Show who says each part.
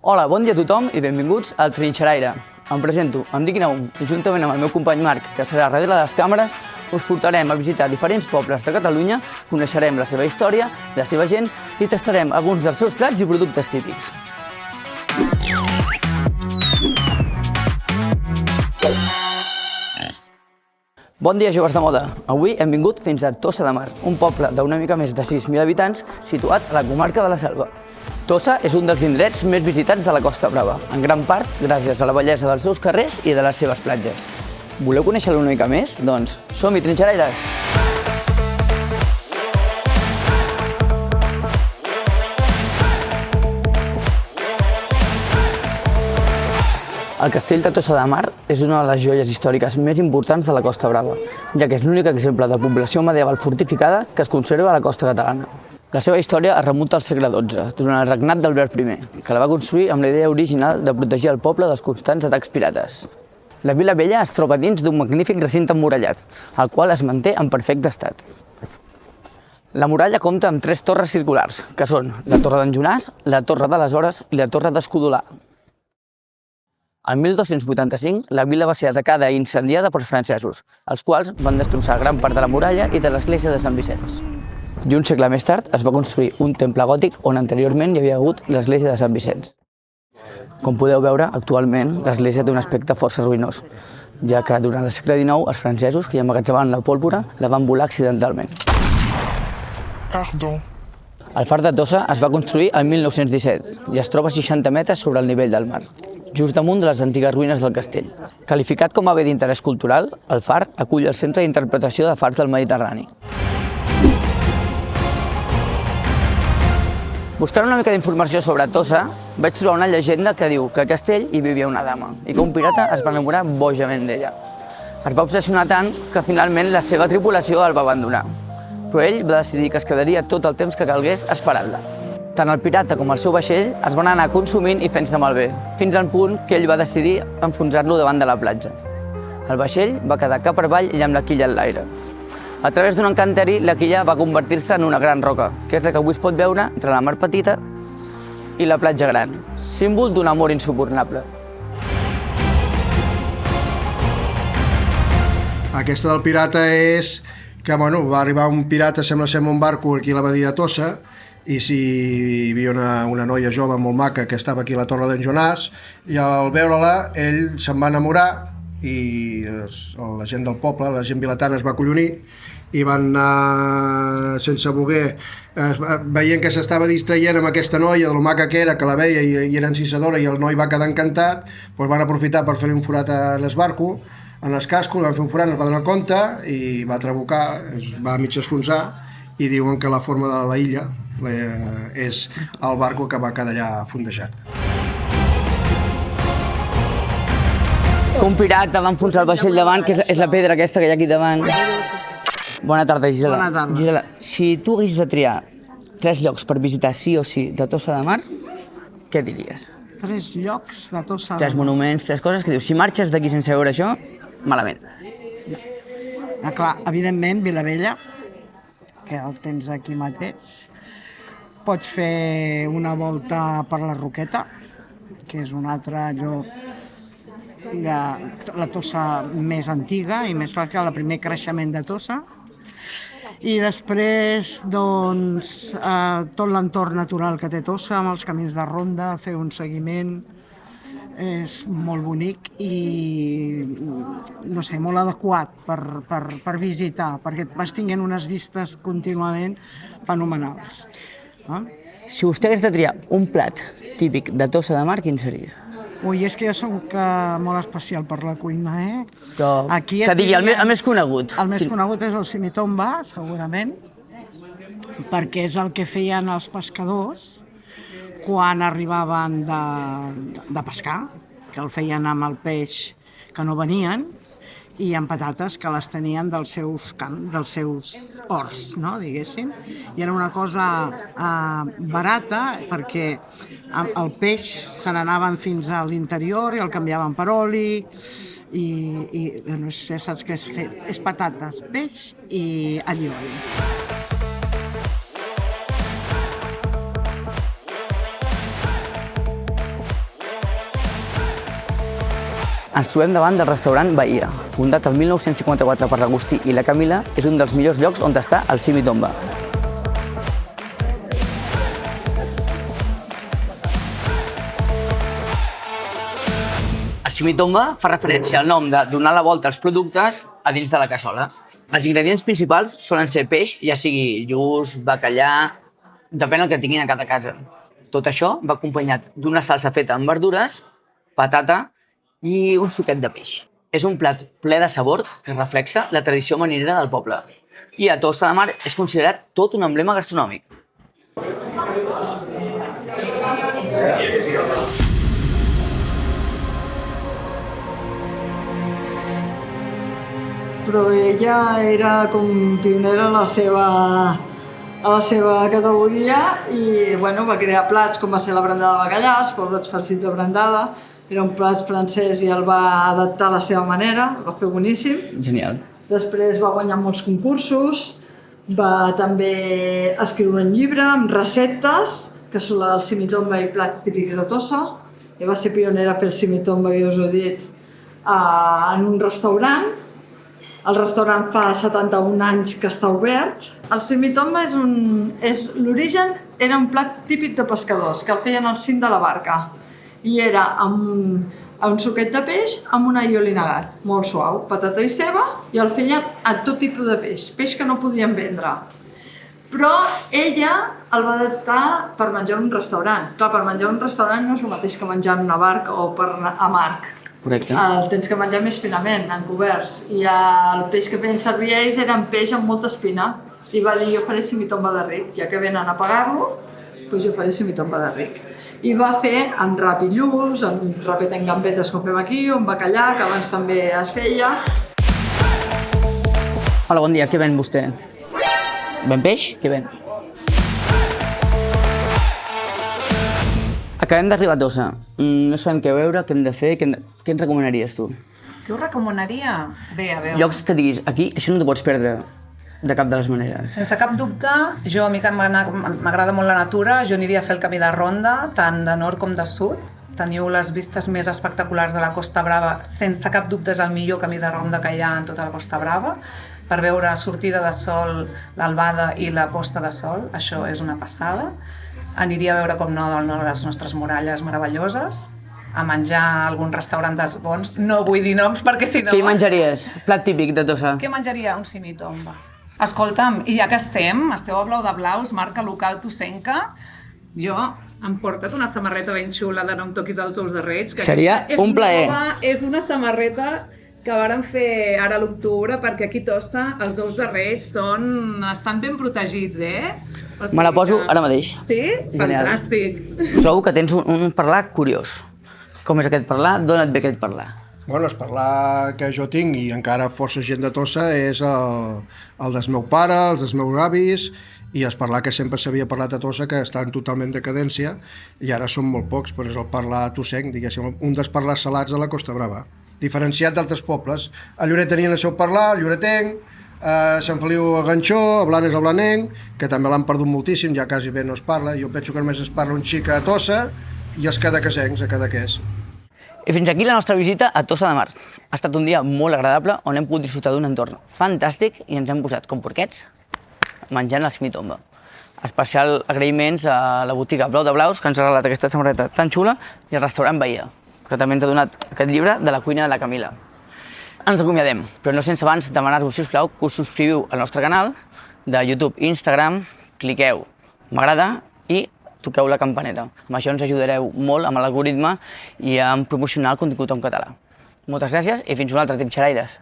Speaker 1: Hola, bon dia a tothom i benvinguts al Trinxeraire. Em presento, em dic Naum i juntament amb el meu company Marc, que serà darrere de les càmeres, us portarem a visitar diferents pobles de Catalunya, coneixerem la seva història, la seva gent i tastarem alguns dels seus plats i productes típics. Bon dia, joves de moda! Avui hem vingut fins a Tossa de Mar, un poble d'una mica més de 6.000 habitants situat a la comarca de la Selva. Tossa és un dels indrets més visitats de la Costa Brava, en gran part gràcies a la bellesa dels seus carrers i de les seves platges. Voleu conèixer-lo una mica més? Doncs som-hi, trinxeraires! El castell de Tossa de Mar és una de les joies històriques més importants de la Costa Brava, ja que és l'únic exemple de població medieval fortificada que es conserva a la costa catalana. La seva història es remunta al segle XII, durant el regnat d'Albert I, que la va construir amb la idea original de protegir el poble dels constants atacs pirates. La Vila Vella es troba dins d'un magnífic recinte emmurallat, el qual es manté en perfecte estat. La muralla compta amb 3 torres circulars, que són la Torre d'en Jonàs, la Torre de les Hores i la Torre d'Escudolà. El 1285, la vila va ser atacada i incendiada pels francesos, els quals van destrossar gran part de la muralla i de l'església de Sant Vicenç. I un segle més tard es va construir un temple gòtic on anteriorment hi havia hagut l'església de Sant Vicenç. Com podeu veure, actualment l'església té un aspecte força ruïnós, ja que durant el segle XIX els francesos que hi emmagatzevaven la pólvora la van volar accidentalment.
Speaker 2: Perdó.
Speaker 1: El far de Tossa es va construir el 1917 i es troba a 60 metres sobre el nivell del mar, just damunt de les antigues ruïnes del castell. Qualificat com a bé d'interès cultural, el far acull el centre d'interpretació de fars del Mediterrani. Buscant una mica d'informació sobre Tossa, vaig trobar una llegenda que diu que al castell hi vivia una dama i que un pirata es va enamorar bojament d'ella. Es va obsessionar tant que finalment la seva tripulació el va abandonar, però ell va decidir que es quedaria tot el temps que calgués esperant-la. Tant el pirata com el seu vaixell es van anar consumint i fent-se malbé, fins al punt que ell va decidir enfonsar-lo davant de la platja. El vaixell va quedar cap avall i amb la quilla en l'aire. A través d'un encanteri, la quilla va convertir-se en una gran roca, que és la que avui es pot veure entre la mar petita i la platja gran, símbol d'un amor insubornable.
Speaker 3: Aquesta del pirata és que va arribar un pirata, sembla ser, amb un barco aquí a la badia de Tossa, i hi havia una noia jove molt maca que estava aquí a la Torre d'en Jonàs, i al veure-la ell se'n va enamorar i la gent del poble, la gent vilatana, es va acollonir i van anar sense voler, veient que s'estava distraient amb aquesta noia, de lo maca que era, que la veia i era encisadora i el noi va quedar encantat, doncs van aprofitar per fer-li un forat en el barco, en el casco, van fer un forat, no es va donar compte i va trabucar, es va mig esfonsar i diuen que la forma de la illa és el barco que va quedar allà fondejat.
Speaker 1: Un pirata va enfonsar el vaixell davant, que és la pedra aquesta que hi ha aquí davant. Bona tarda, Gisela.
Speaker 4: Bona tarda.
Speaker 1: Gisela, si tu haguessis de triar 3 llocs per visitar sí o sí de Tossa de Mar, què diries?
Speaker 4: 3 llocs de Tossa de Mar.
Speaker 1: 3 monuments, 3 coses que dius, si marxes d'aquí sense veure això, malament.
Speaker 4: Clar, evidentment, Vilavella, que el tens aquí mateix. Pots fer una volta per la Roqueta, que és un altre lloc de la Tossa més antiga i més clar que el primer creixement de Tossa. I després, doncs, tot l'entorn natural que té Tossa, amb els camins de ronda, fer un seguiment, és molt bonic i, no sé, molt adequat per visitar, perquè vas tenint unes vistes contínuament fenomenals.
Speaker 1: Si vostè hagués de triar un plat típic de Tossa de Mar, quin seria?
Speaker 4: Ui, és que jo soc molt especial per la cuina,
Speaker 1: Però,
Speaker 4: Aquí
Speaker 1: que digui el més conegut.
Speaker 4: El més conegut és el simitomba, segurament, perquè és el que feien els pescadors quan arribaven de pescar, que el feien amb el peix que no venien, i amb patates que les tenien dels seus camps, dels seus horts, no, diguéssim. I era una cosa barata perquè el peix se n'anaven fins a l'interior i el canviaven per oli i no sé, saps què és fer? És patates, peix i allioli.
Speaker 1: Ens trobem davant del restaurant Bahia. Fundat el 1954 per l'Agustí i la Camila, és un dels millors llocs on està el Simi Tomba. El Simi Tomba fa referència al nom de donar la volta als productes a dins de la cassola. Els ingredients principals solen ser peix, ja sigui lluç, bacallà, depèn del que tinguin a cada casa. Tot això va acompanyat d'una salsa feta amb verdures, patata i un suquet de peix. És un plat ple de sabor que reflexa la tradició marinera del poble. I a Tossa de Mar és considerat tot un emblema gastronòmic.
Speaker 2: Però ella era com pionera a la seva categoria i bueno, va crear plats com va ser la brandada de bacallà, els pebrots farcits de brandada. Era un plat francès i el va adaptar a la seva manera, el va fer boníssim.
Speaker 1: Genial.
Speaker 2: Després va guanyar molts concursos, va també escriure un llibre amb receptes, que són el simitomba i plats típics de Tossa. I va ser pionera a fer el simitomba, que ja us ho he dit, en un restaurant. El restaurant fa 71 anys que està obert. El simitomba l'origen era un plat típic de pescadors, que el feien al cim de la barca. I era amb un suquet de peix amb un aioli negat, molt suau, patata i ceba, i el feien a tot tipus de peix que no podien vendre. Però ella el va adaptar per menjar en un restaurant. Clar, per menjar en un restaurant no és el mateix que menjar en una barca o a marc.
Speaker 1: Correcte.
Speaker 2: El tens que menjar més finament, en coberts. I el peix que feien servir ells era un peix amb molta espina. I va dir, jo faré simitomba de ric, ja que venen a pagar-lo, doncs jo faré simitomba de ric. I va fer amb rap i lluç, amb rapet en gambetes com fem aquí, o amb bacallà, que abans també es feia.
Speaker 1: Hola, bon dia, què ven vostè? Ven peix? Què ven? Acabem d'arribar a Tossa. No sabem què veure, què hem de fer, què ens recomanaries tu?
Speaker 5: Què us recomanaria? Bé, a veure.
Speaker 1: Llocs que diguis, aquí això no t'ho pots perdre de cap de les maneres.
Speaker 5: Sense cap dubte, a mi que m'agrada molt la natura, jo aniria a fer el camí de ronda, tant de nord com de sud. Teniu les vistes més espectaculars de la Costa Brava, sense cap dubte és el millor camí de ronda que hi ha en tota la Costa Brava, per veure sortida de sol, l'albada i la posta de sol, això és una passada. Aniria a veure, com no, les nostres muralles meravelloses, a menjar a algun restaurant dels bons. No vull dir noms perquè si no...
Speaker 1: Què hi menjaries? Plat típic de Tossa.
Speaker 5: Què menjaria? Un simitomba. Escolta'm, i ja que esteu a Blau de Blaus, marca local tossenca, jo em porta't una samarreta ben xula de No em toquis els ous de Reig. Que
Speaker 1: seria un plaer.
Speaker 5: És una samarreta que vàrem fer ara a l'octubre, perquè aquí a Tossa els ous de Reig estan ben protegits, O sigui
Speaker 1: Me la poso ara mateix.
Speaker 5: Sí?
Speaker 1: Genial.
Speaker 5: Fantàstic.
Speaker 1: Trobo que tens un parlar curiós. Com és aquest parlar? D'on et ve aquest parlar?
Speaker 3: Bueno, el parlar que jo tinc, i encara força gent de Tossa, és el del meu pare, els dels meus avis, i el parlar que sempre s'havia parlat a Tossa, que està en totalment decadència, i ara són molt pocs, però és el parlar tossenc, diguéssim, un dels parlars salats de la Costa Brava, diferenciat d'altres pobles. A Lloret tenien el seu parlar, el lloretenc, a Sant Feliu a Ganxó, a Blanes el blanenc, que també l'han perdut moltíssim, ja quasi bé no es parla. Jo penso que només es parla un xic a Tossa i els cadaquesencs a Cadaqués.
Speaker 1: I fins aquí la nostra visita a Tossa de Mar. Ha estat un dia molt agradable on hem pogut disfrutar d'un entorn fantàstic i ens hem posat com porquets menjant el simitomba. Especial agraïments a la botiga Blau de Blaus, que ens ha regalat aquesta samarreta tan xula, i al restaurant Bahia, que també ens ha donat aquest llibre de la cuina de la Camila. Ens acomiadem, però no sense abans demanar-vos, si us plau, que us subscriviu al nostre canal de YouTube i Instagram, cliqueu m'agrada i toqueu la campaneta. Amb això ens ajudareu molt amb l'algoritme i a promocionar el contingut en català. Moltes gràcies i fins un altre Trinxeraires.